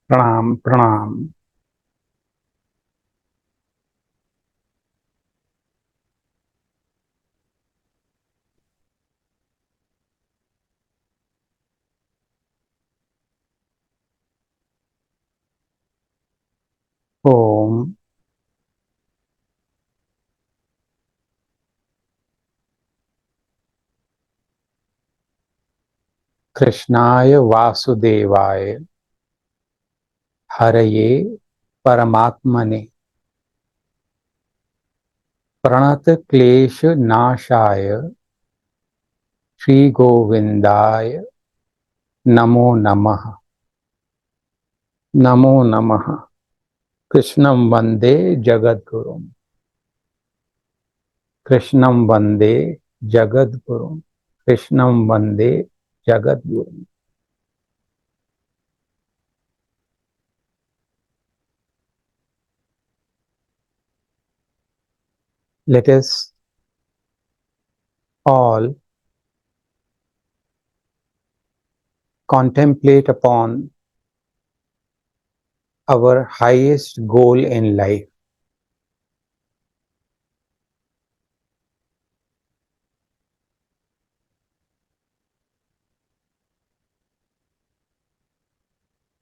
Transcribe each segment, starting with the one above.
प्रणाम प्रणाम। ओम कृष्णाय वासुदेवाय हरये परमात्मने प्रणत क्लेश नाशाय श्री गोविंदाय नमो नमः। नमो नमः। कृष्णं वंदे जगद्गुरुं। कृष्णं वंदे जगद्गुरुं। कृष्णं वंदे जगद्गुरुं। Let us all contemplate upon our highest goal in life,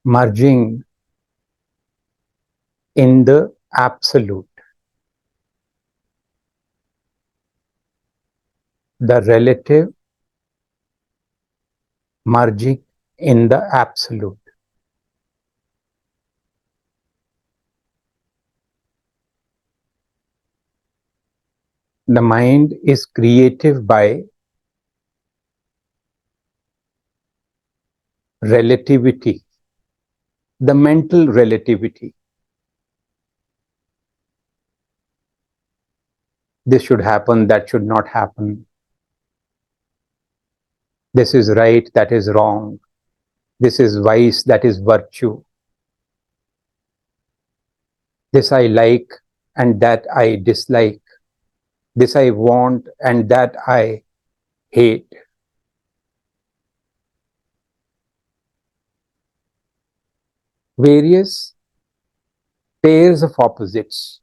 merging in the absolute, the relative merging in the absolute. The mind is creative by relativity, the mental relativity. This should happen, that should not happen. This is right, that is wrong. This is vice, that is virtue. This I like and that I dislike. This I want and that I hate. Various pairs of opposites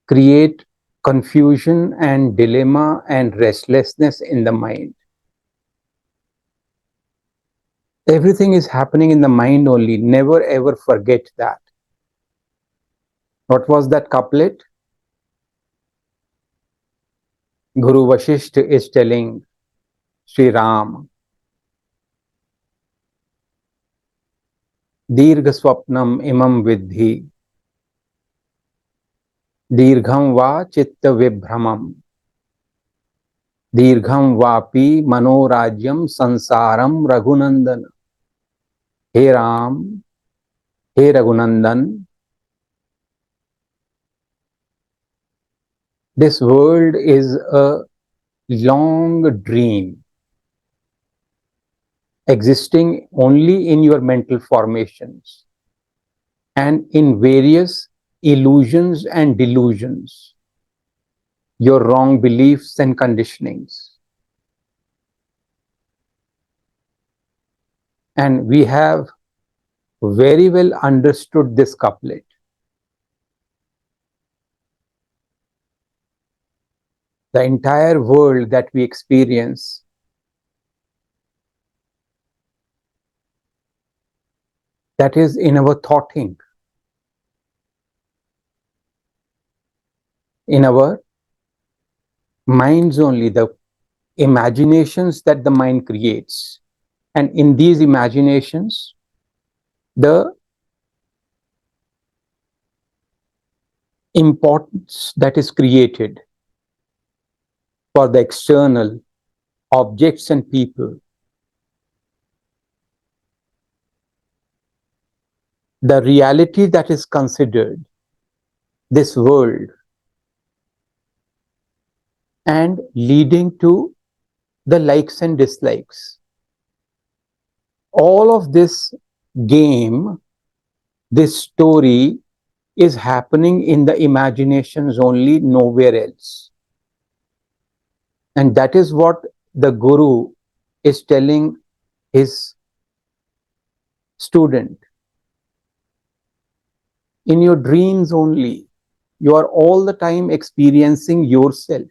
create confusion and dilemma and restlessness in the mind. Everything is happening in the mind only. Never ever forget that. What was that couplet? Guru Vasishtha is telling Sri Ram, Dirgha Swapnam imam vidhi, Dirgham va chitta vibhramam, Dirgham vapi manorajyam sansaram Raghunandan. Hey Ram, hey Raghunandan, this world is a long dream existing only in your mental formations and in various illusions and delusions, your wrong beliefs and conditionings. And we have very well understood this couplet. The entire world that we experience that is in our thoughting, in our minds only, the imaginations that the mind creates. And in these imaginations, the importance that is created for the external objects and people, the reality that is considered, this world, and leading to the likes and dislikes. All of this game, this story is happening in the imaginations only, nowhere else. And that is what the Guru is telling his Student, in your dreams only, you are all the time experiencing yourself.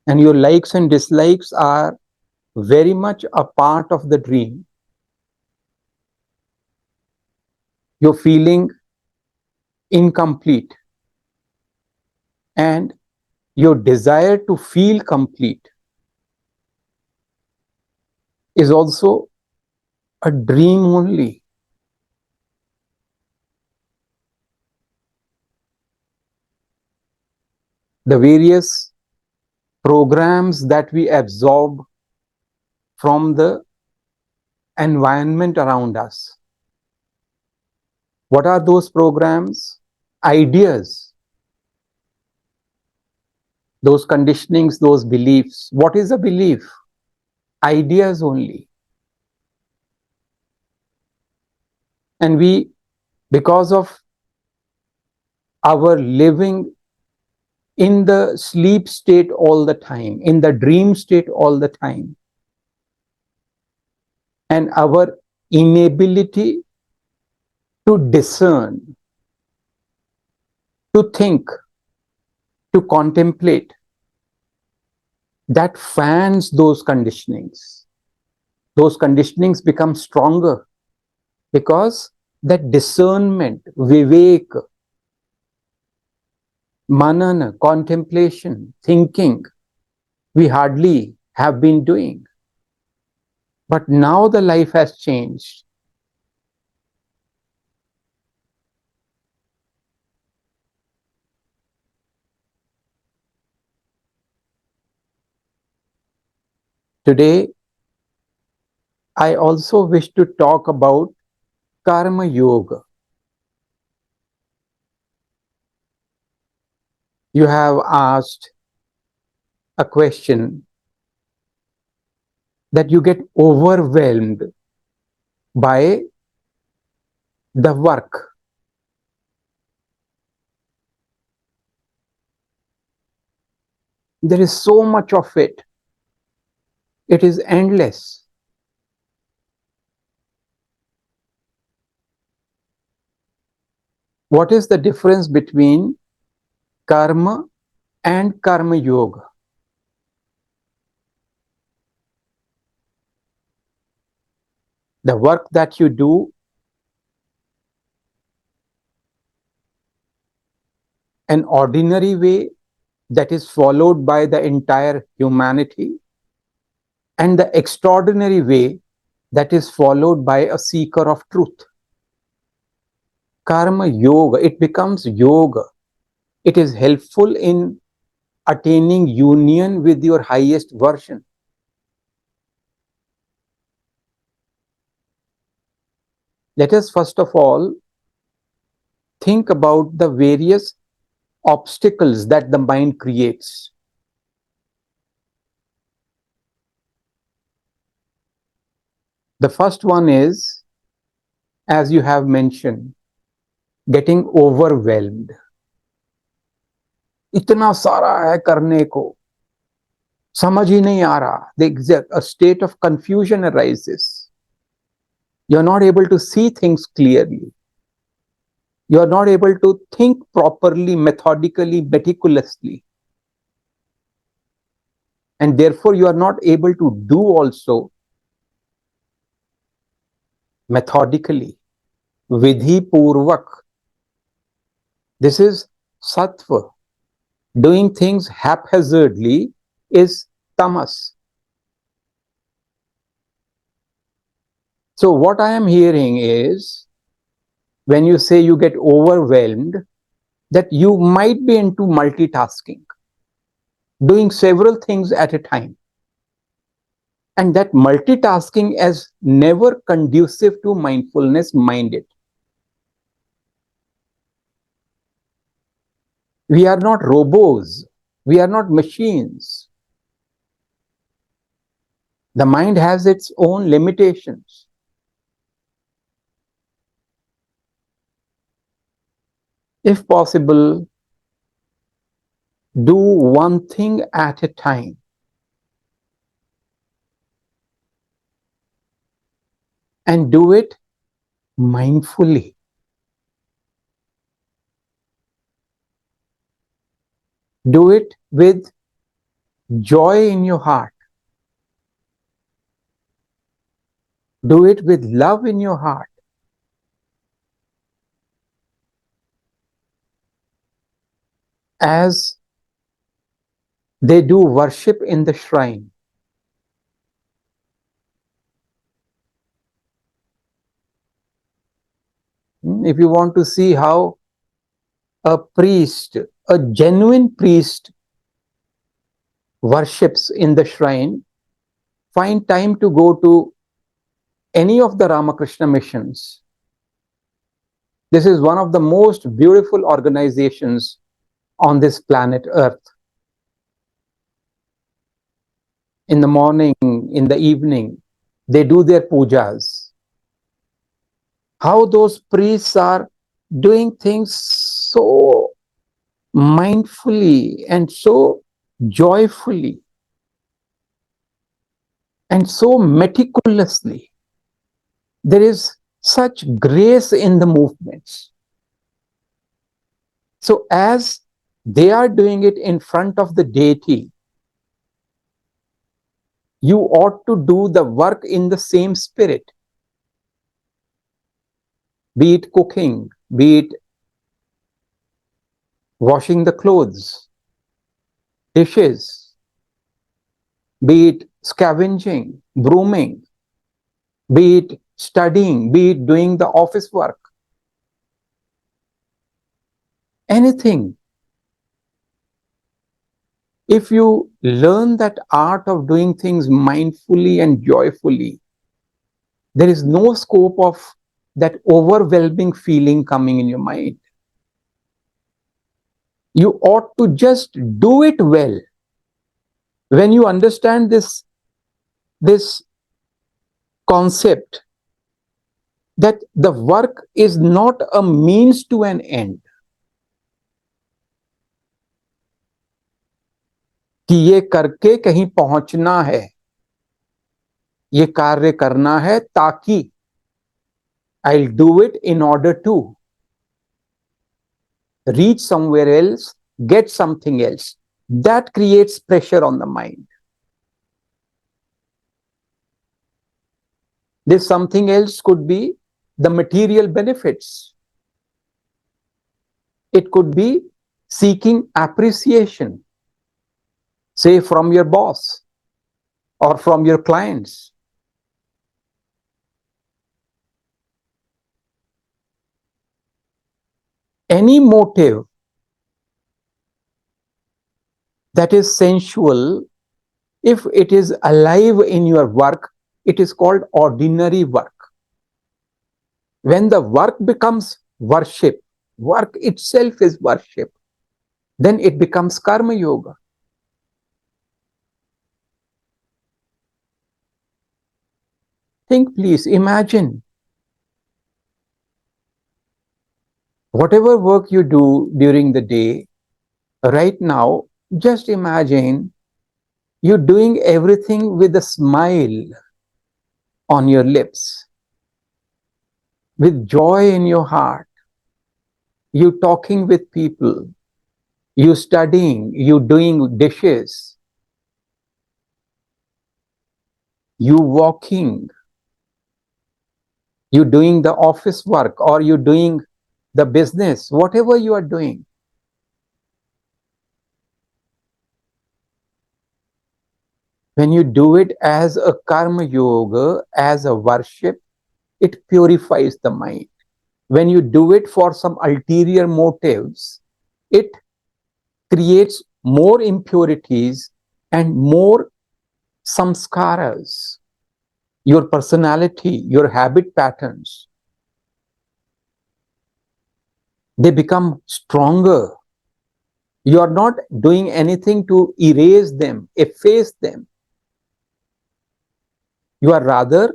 And your likes and dislikes are very much a part of the dream. You're feeling incomplete, and your desire to feel complete is also a dream only. The various programs that we absorb from the environment around us. What are those programs? Ideas, those conditionings, those beliefs. What is a belief? Ideas only. And we, because of our living in the sleep state all the time, in the dream state all the time, and our inability to discern, to think, to contemplate, that fans those conditionings. Those conditionings become stronger because that discernment, vivek, manana, contemplation, thinking, we hardly have been doing. But now the life has changed. Today, I also wish to talk about karma yoga. You have asked a question that you get overwhelmed by the work. There is so much of it. It is endless. What is the difference between karma and karma yoga? The work that you do, an ordinary way that is followed by the entire humanity, and the extraordinary way that is followed by a seeker of truth. Karma yoga, it becomes yoga. It is helpful in attaining union with your highest version. Let us first of all think about the various obstacles that the mind creates. The first one is, as you have mentioned, getting overwhelmed. इतना सारा है करने को, समझ ही नहीं आ रहा. A state of confusion arises. You are not able to see things clearly. You are not able to think properly, methodically, meticulously. And therefore, you are not able to do also methodically, vidhi purvak. This is sattva. Doing things haphazardly is tamas. So what I am hearing is, when you say you get overwhelmed, that you might be into multitasking, doing several things at a time. And that multitasking is never conducive to mindfulness minded. We are not robots. We are not machines. The mind has its own limitations. If possible, do one thing at a time. and do it mindfully. Do it with joy in your heart. Do it with love in your heart. As they do worship in the shrine, if you want to see how a priest, a genuine priest, worships in the shrine, find time to go to any of the Ramakrishna missions. This is one of the most beautiful organizations on this planet Earth. In the morning, in the evening, they do their pujas. How those priests are doing things so mindfully and so joyfully and so meticulously. There is such grace in the movements. So, as they are doing it in front of the deity, you ought to do the work in the same spirit. Be it cooking, be it washing the clothes, dishes, be it scavenging, brooming, be it studying, be it doing the office work, anything. If you learn that art of doing things mindfully and joyfully, there is no scope of that overwhelming feeling coming in your mind. You ought to just do it well. When you understand this concept that the work is not a means to an end, कि ये करके कहीं पहुंचना है, ये कार्य करना है ताकि I'll do it in order to reach somewhere else, get something else. That creates pressure on the mind. This something else could be the material benefits. It could be seeking appreciation, say from your boss or from your clients. Any motive that is sensual, if it is alive in your work, it is called ordinary work. When the work becomes worship, work itself is worship, then it becomes karma yoga. Think, please, imagine whatever work you do during the day, right now, just imagine you doing everything with a smile on your lips, with joy in your heart, you talking with people, you studying, you doing dishes, you walking, you doing the office work, or you doing the business, whatever you are doing. When you do it as a karma yoga, as a worship, it purifies the mind. When you do it for some ulterior motives, it creates more impurities and more samskaras. Your personality, your habit patterns, they become stronger. You are not doing anything to erase them, efface them. You are rather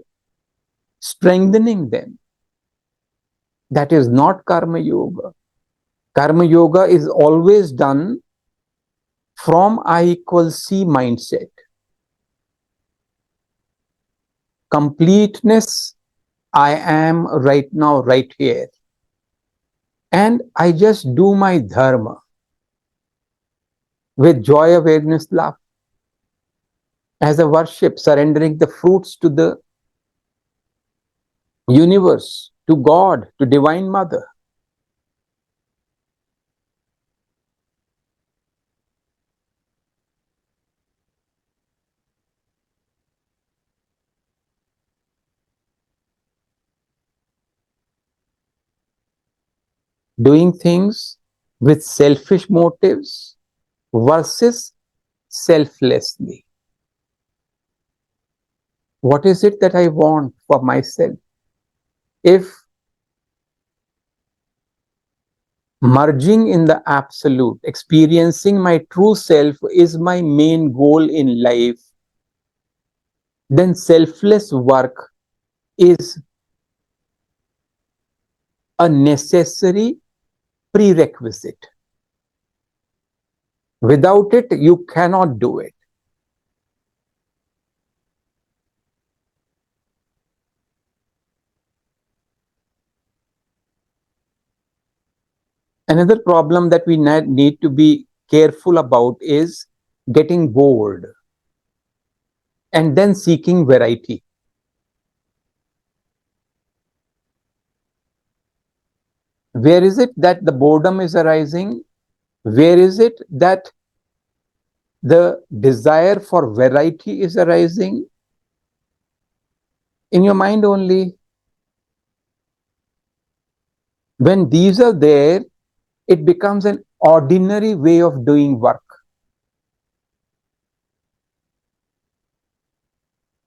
strengthening them. That is not karma yoga. Karma yoga is always done from I equals C mindset. Completeness I am right now, right here. And I just do my dharma with joy, awareness, love, as a worship, surrendering the fruits to the universe, to God, to Divine Mother. Doing things with selfish motives versus selflessly. What is it that I want for myself? If merging in the absolute, experiencing my true self is my main goal in life, then selfless work is a necessary prerequisite. Without it, you cannot do it. Another problem that we need to be careful about is getting bored and then seeking variety. Where is it that the boredom is arising? Where is it that the desire for variety is arising? In your mind only. When these are there, it becomes an ordinary way of doing work.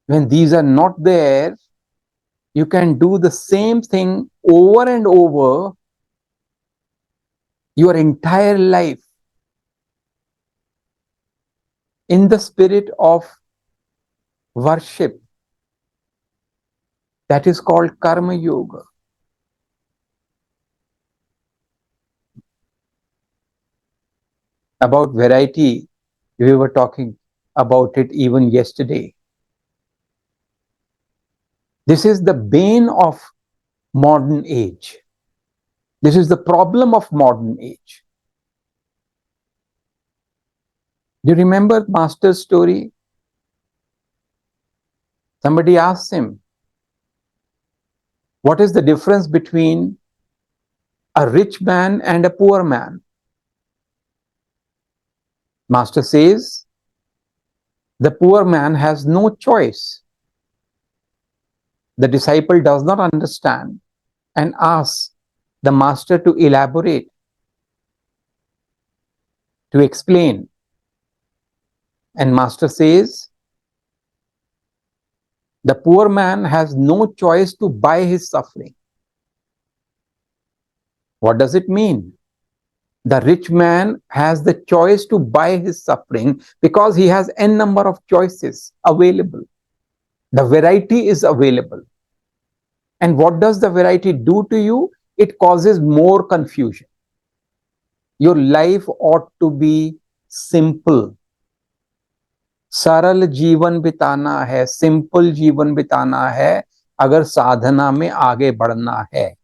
When these are not there, you can do the same thing over and over your entire life in the spirit of worship. That is called karma yoga. About variety, we were talking about it even yesterday. This is the bane of modern age. This is the problem of modern age. Do you remember Master's story? Somebody asked him, what is the difference between a rich man and a poor man? Master says, the poor man has no choice. The disciple does not understand and asks the master to elaborate, to explain. And master says, the poor man has no choice to buy his suffering. What does it mean? The rich man has the choice to buy his suffering because he has n number of choices available. The variety is available. And what does the variety do to you? It causes more confusion. Your life ought to be simple. सरल जीवन बिताना है, simple जीवन बिताना है अगर साधना में आगे बढ़ना है.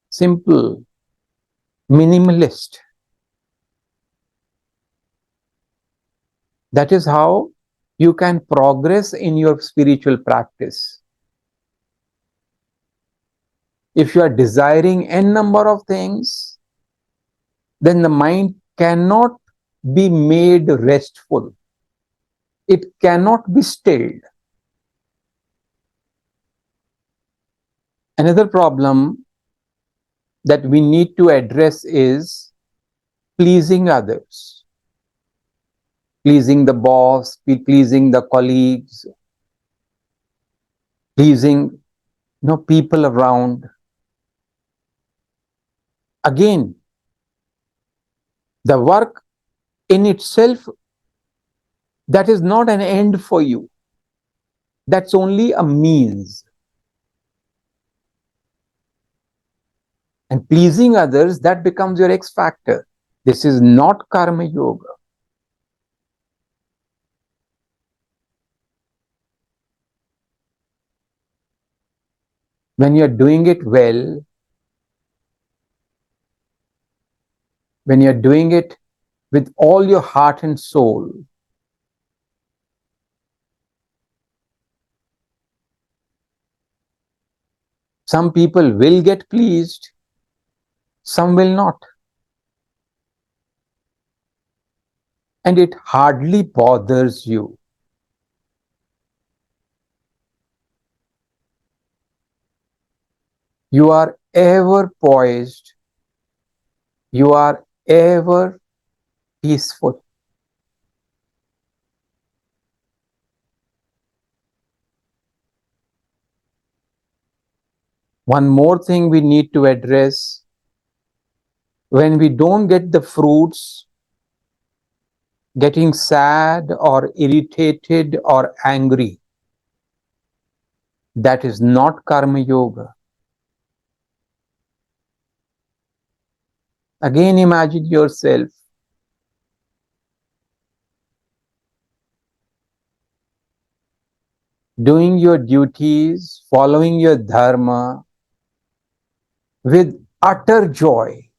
Simple, minimalist. That is how you can progress in your spiritual practice. If you are desiring n number of things, then the mind cannot be made restful. It cannot be stilled. Another problem that we need to address is pleasing others, pleasing the boss, pleasing the colleagues, pleasing people around. Again, the work in itself, that is not an end for you. That's only a means. And pleasing others, that becomes your X factor. This is not karma yoga. When you're doing it well, when you're doing it with all your heart and soul, some people will get pleased, some will not. And it hardly bothers you. You are ever poised, you are ever peaceful. One more thing we need to address: when we don't get the fruits, getting sad or irritated or angry, that is not karma yoga. Again, imagine yourself doing your duties, following your dharma with utter joy,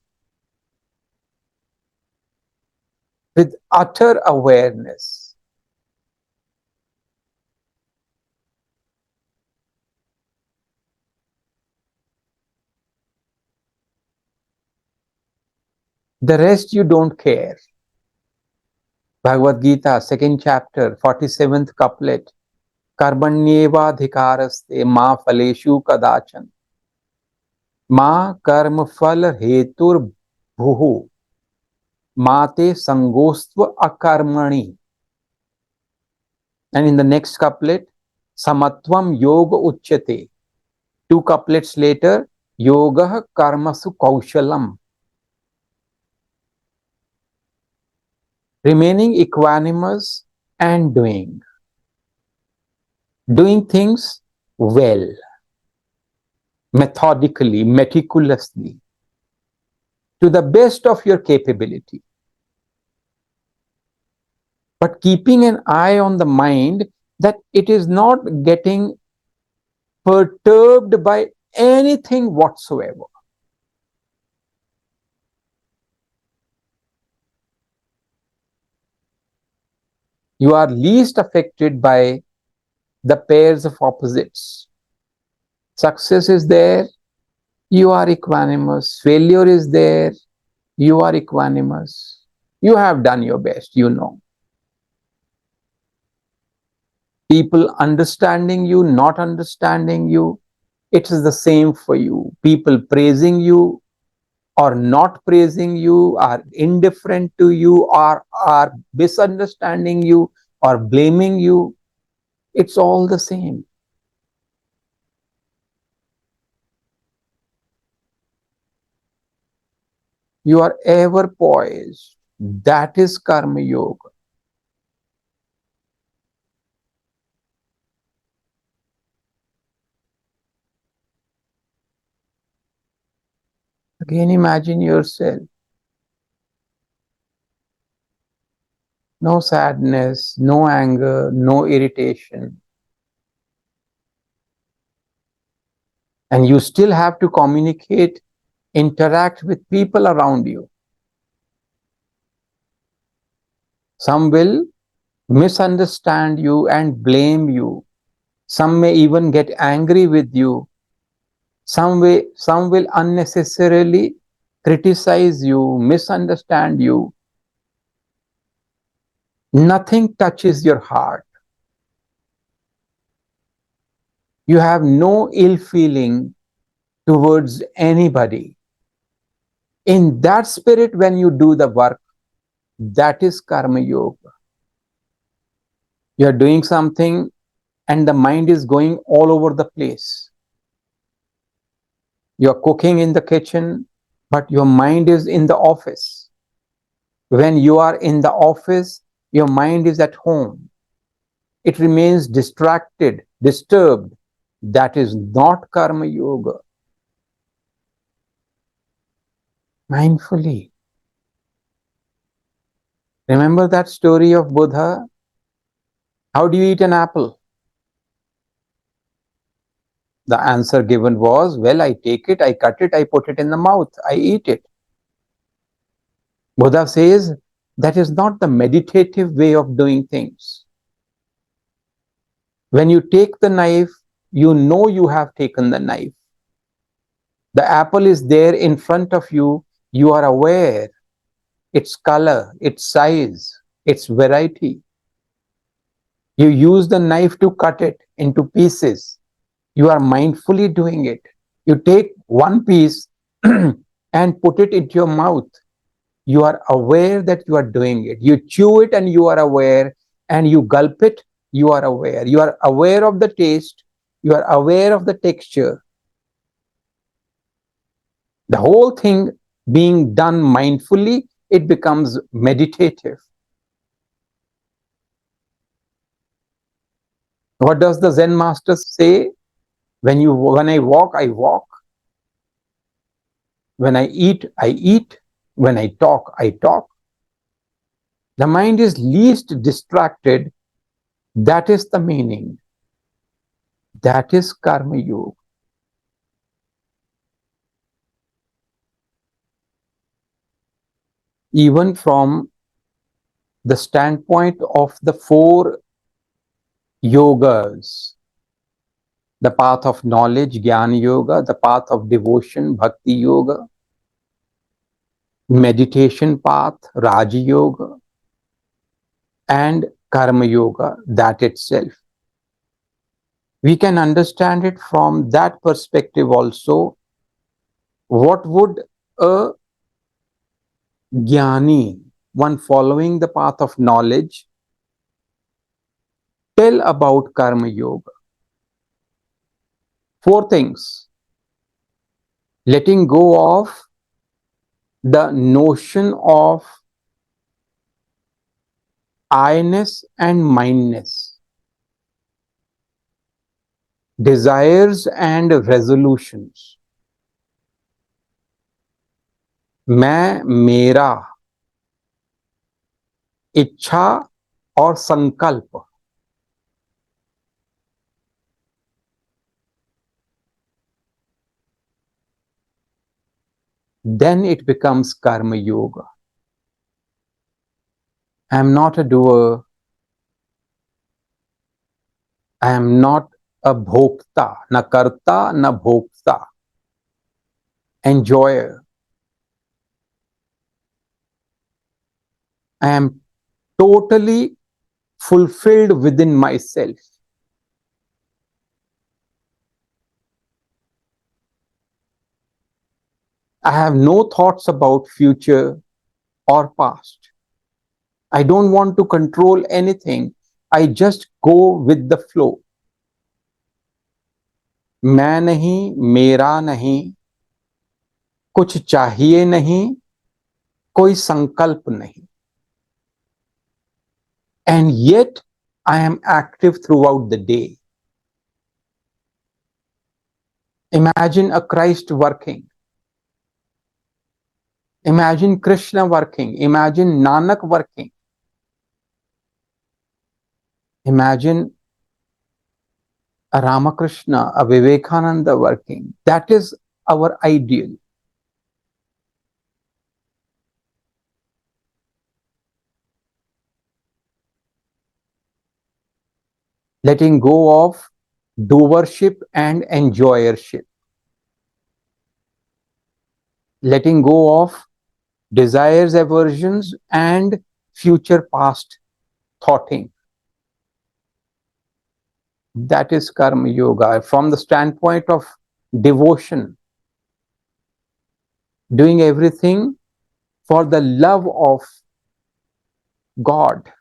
with utter awareness. The rest you don't care. Bhagavad Gita, second chapter, 47th couplet. कर्मण्येवाधिकारस्ते मा फलेषु कदाचन मा कर्म फल हेतुर्भुः माते संगोस्त्व अकर्मणि. And in the next couplet, samatvam yoga uchyate. Two couplets later, yoga karmasu kaushalam. Remaining equanimous and doing things well, methodically, meticulously, to the best of your capability. But keeping an eye on the mind that it is not getting perturbed by anything whatsoever. You are least affected by the pairs of opposites. Success is there, you are equanimous. Failure is there, you are equanimous. You have done your best, you know. People understanding you, not understanding you, it is the same for you. People praising you or not praising you, are indifferent to you, or are misunderstanding you or blaming you, it's all the same. You are ever poised. That is karma yoga. Again, imagine yourself. No sadness, no anger, no irritation. And you still have to communicate, interact with people around you. Some will misunderstand you and blame you. Some may even get angry with you. Some will unnecessarily criticize you, misunderstand you. Nothing touches your heart. You have no ill feeling towards anybody. In that spirit, when you do the work, that is karma yoga. You are doing something and the mind is going all over the place. You are cooking in the kitchen, but your mind is in the office. When you are in the office, your mind is at home. It remains distracted, disturbed. That is not karma yoga. Mindfully. Remember that story of Buddha? How do you eat an apple? The answer given was, well, I take it, I cut it, I put it in the mouth, I eat it. Buddha says that is not the meditative way of doing things. When you take the knife, you know you have taken the knife. The apple is there in front of you, you are aware its color, its size, its variety. You use the knife to cut it into pieces. You are mindfully doing it. You take one piece and put it into your mouth. You are aware that you are doing it. You chew it and you are aware, and you gulp it, you are aware. You are aware of the taste, you are aware of the texture. The whole thing being done mindfully, it becomes meditative. What does the Zen master say? When I walk, I walk. When I eat, I eat. When I talk, I talk. The mind is least distracted. That is the meaning. That is Karma Yoga. Even from the standpoint of the four yogas, the path of knowledge, Jnana Yoga, the path of devotion, Bhakti Yoga, meditation path, Raja Yoga, and Karma Yoga, that itself. We can understand it from that perspective also. What would a Jnani, one following the path of knowledge, tell about Karma Yoga? Four things. Letting go of the notion of I-ness and mindness, desires and resolutions. मैं, मेरा, इच्छा और संकल्प. Then it becomes Karma Yoga. I am not a doer. I am not a bhokta, na karta, na bhokta. Enjoyer. I am totally fulfilled within myself. I have no thoughts about future or past. I don't want to control anything. I just go with the flow. मैं नहीं, मेरा नहीं, कुछ चाहिए नहीं, कोई संकल्प नहीं. And yet I am active throughout the day. Imagine a Christ working. Imagine Krishna working. Imagine Nanak working. Imagine a Ramakrishna, a Vivekananda working. That is our ideal. Letting go of doership and enjoyership. Letting go of desires, aversions, and future past thoughting. That is Karma Yoga. From the standpoint of devotion, doing everything for the love of God,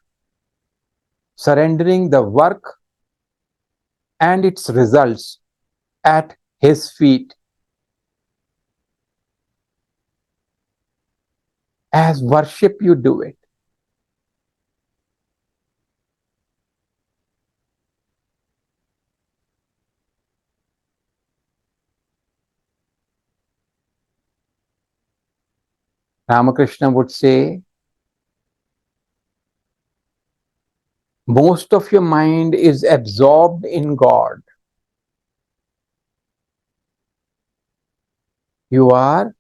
surrendering the work and its results at His feet. As worship, you do it. Ramakrishna would say, most of your mind is absorbed in God. You are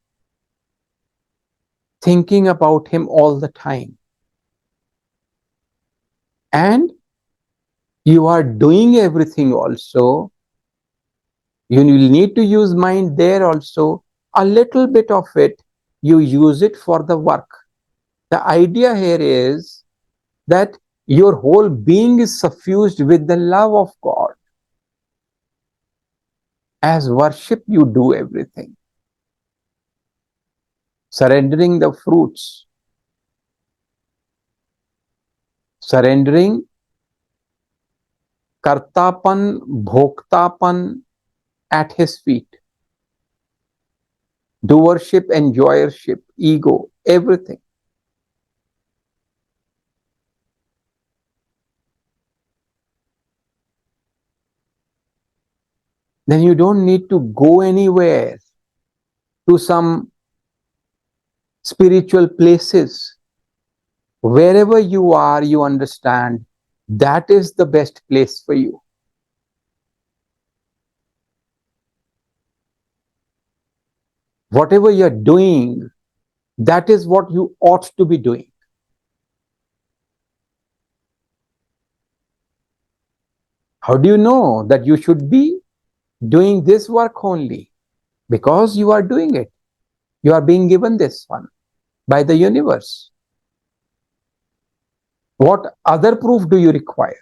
thinking about him all the time. And you are doing everything also. You will need to use mind there also. A little bit of it, you use it for the work. The idea here is that your whole being is suffused with the love of God. As worship, you do everything. Surrendering the fruits, surrendering kartapan, bhoktapan at his feet. Doership, enjoyership, ego, everything. Then you don't need to go anywhere to some spiritual places. Wherever you are, you understand that is the best place for you. Whatever you're doing, that is what you ought to be doing. How do you know that you should be doing this work only? Because you are doing it. You are being given this one by the universe. What other proof do you require?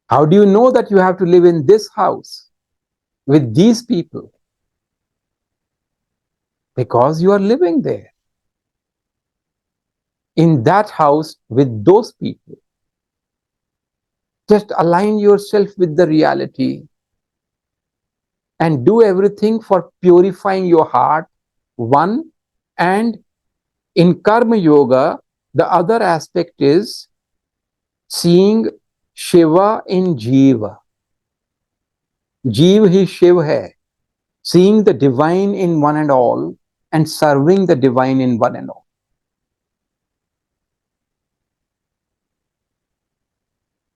How do you know that you have to live in this house with these people? Because you are living there, in that house with those people. Just align yourself with the reality and do everything for purifying your heart, one. And in Karma Yoga, the other aspect is seeing Shiva in Jiva. Jeev hi Shiv hai. Seeing the divine in one and all and serving the divine in one and all.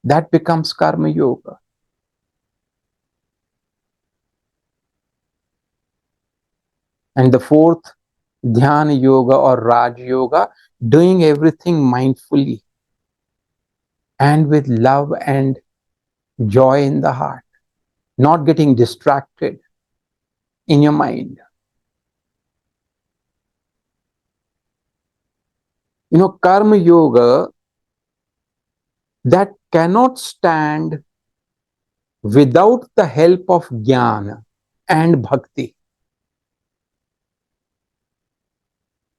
That becomes Karma Yoga. And the fourth, Dhyana Yoga or Raj Yoga, doing everything mindfully and with love and joy in the heart, not getting distracted in your mind. You know, Karma Yoga that cannot stand without the help of Jnana and Bhakti,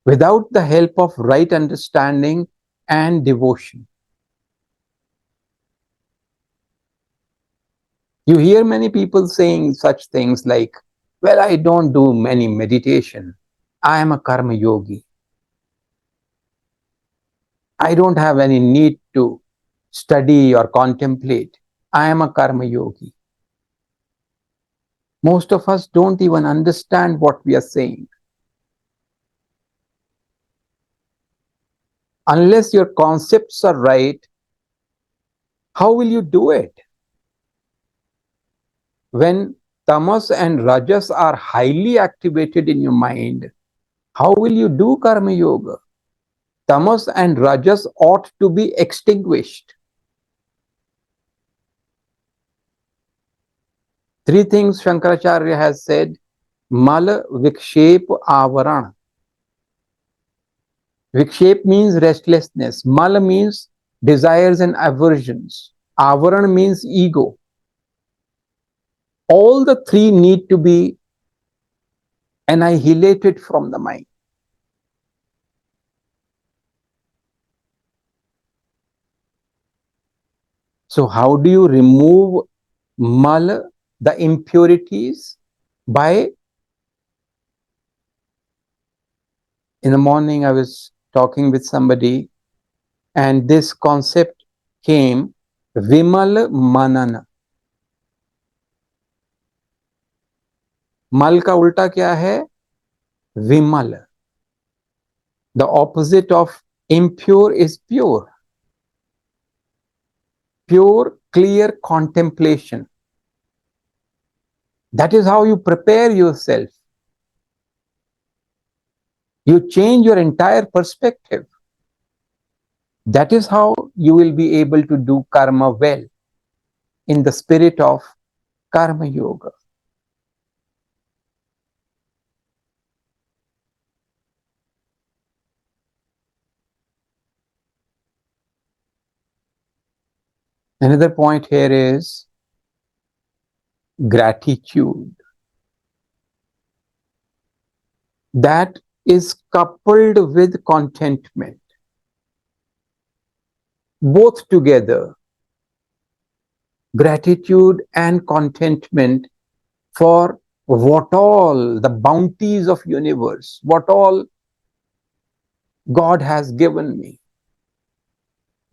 without the help of right understanding and devotion. You hear many people saying such things like, well, I don't do many meditation. I am a karma yogi. I don't have any need to study or contemplate. I am a karma yogi. Most of us don't even understand what we are saying. Unless your concepts are right, how will you do it? When tamas and rajas are highly activated in your mind, how will you do karma yoga? Tamas and rajas ought to be extinguished. Three things Shankaracharya has said: mal, vikshep, avaran. Vikshep means restlessness. Mal means desires and aversions. Avaran means ego. All the three need to be annihilated from the mind. So how do you remove mal, the impurities? By, in the morning I was talking with somebody and this concept came, vimal manana. Mal का उल्टा क्या है? Vimal. The opposite of impure is pure. Pure, clear contemplation. That is how you prepare yourself. You change your entire perspective. That is how you will be able to do karma well in the spirit of karma yoga. Another point here is gratitude. That is coupled with contentment. Both together, gratitude and contentment for what all the bounties of universe, what all God has given me.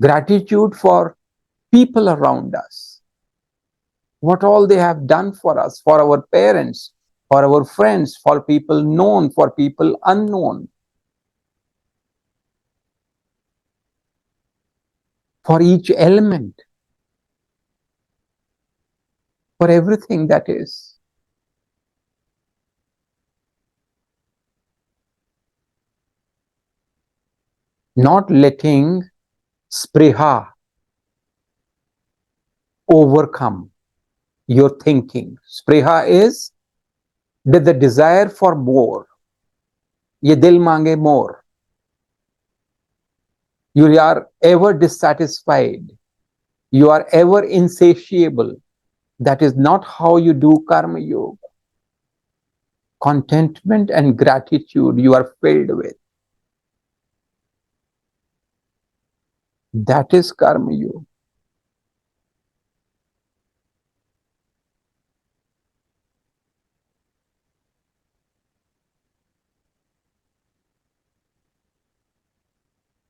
Gratitude for people around us, what all they have done for us, for our parents, for our friends, for people known, for people unknown, for each element, for everything that is. Not letting spriha overcome your thinking. Spriha is the desire for more. Ye dil mange more. You are ever dissatisfied. You are ever insatiable. That is not how you do karma yoga. Contentment and gratitude you are filled with. That is karma yoga.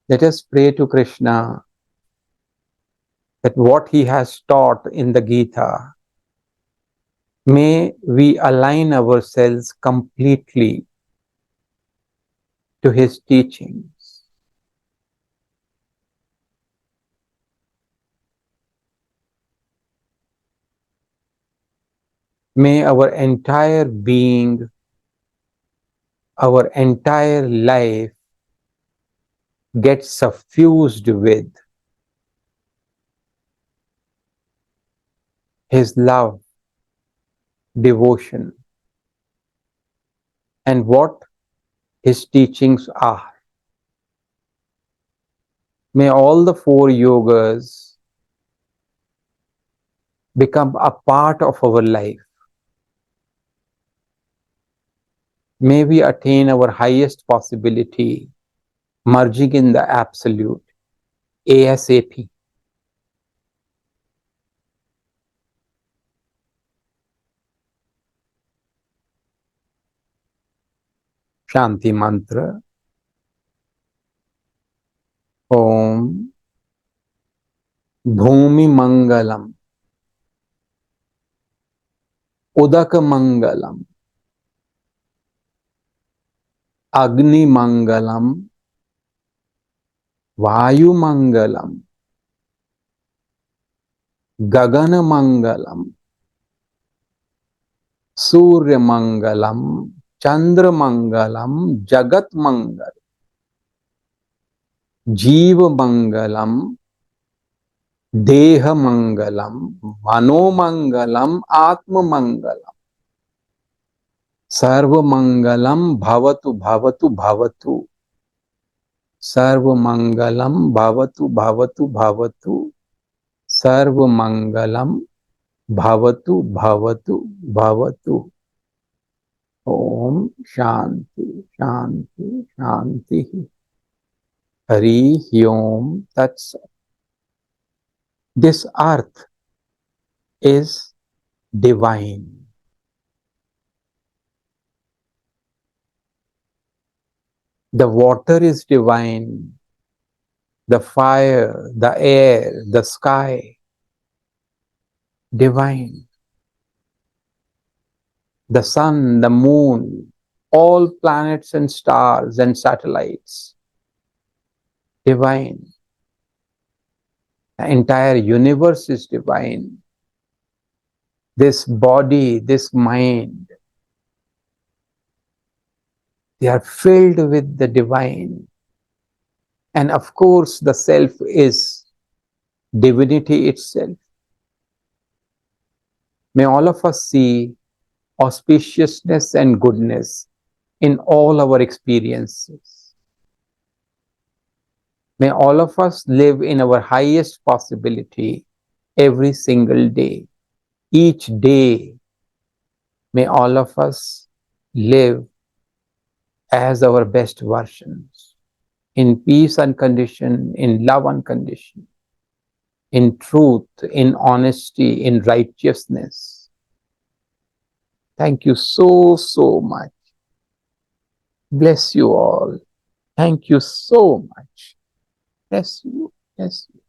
Let us pray to Krishna that what he has taught in the Gita, may we align ourselves completely to his teachings. May our entire being, our entire life get suffused with his love, devotion, and what his teachings are. May all the four yogas become a part of our life. May we attain our highest possibility, merging in the absolute ASAP. Shanti mantra. Om Bhumi Mangalam, Udak Mangalam, Agni Mangalam, Vayu Mangalam, Gagana Mangalam, Surya Mangalam, Chandra Mangalam, Jagat Mangal, Jiva Mangalam, Deha Mangalam, Mano Mangalam, Atma Mangalam. Sarva Mangalam Bhavatu Bhavatu Bhavatu. Sarva Mangalam Bhavatu Bhavatu Bhavatu. Sarva Mangalam Bhavatu Bhavatu Bhavatu. Om Shanti Shanti Shanti. Hari Om Tat Sat. This earth is divine. The water is divine. The fire, the air, the sky, divine. The sun, the moon, all planets and stars and satellites, divine. The entire universe is divine. this body, this mind, they are filled with the divine. And of course, the self is divinity itself. May all of us see auspiciousness and goodness in all our experiences. May all of us live in our highest possibility every single day. Each day, may all of us live as our best versions, in peace unconditioned, in love unconditioned, in truth, in honesty, in righteousness. Thank you so, so much. Bless you all. Thank you so much. Bless you. Bless you.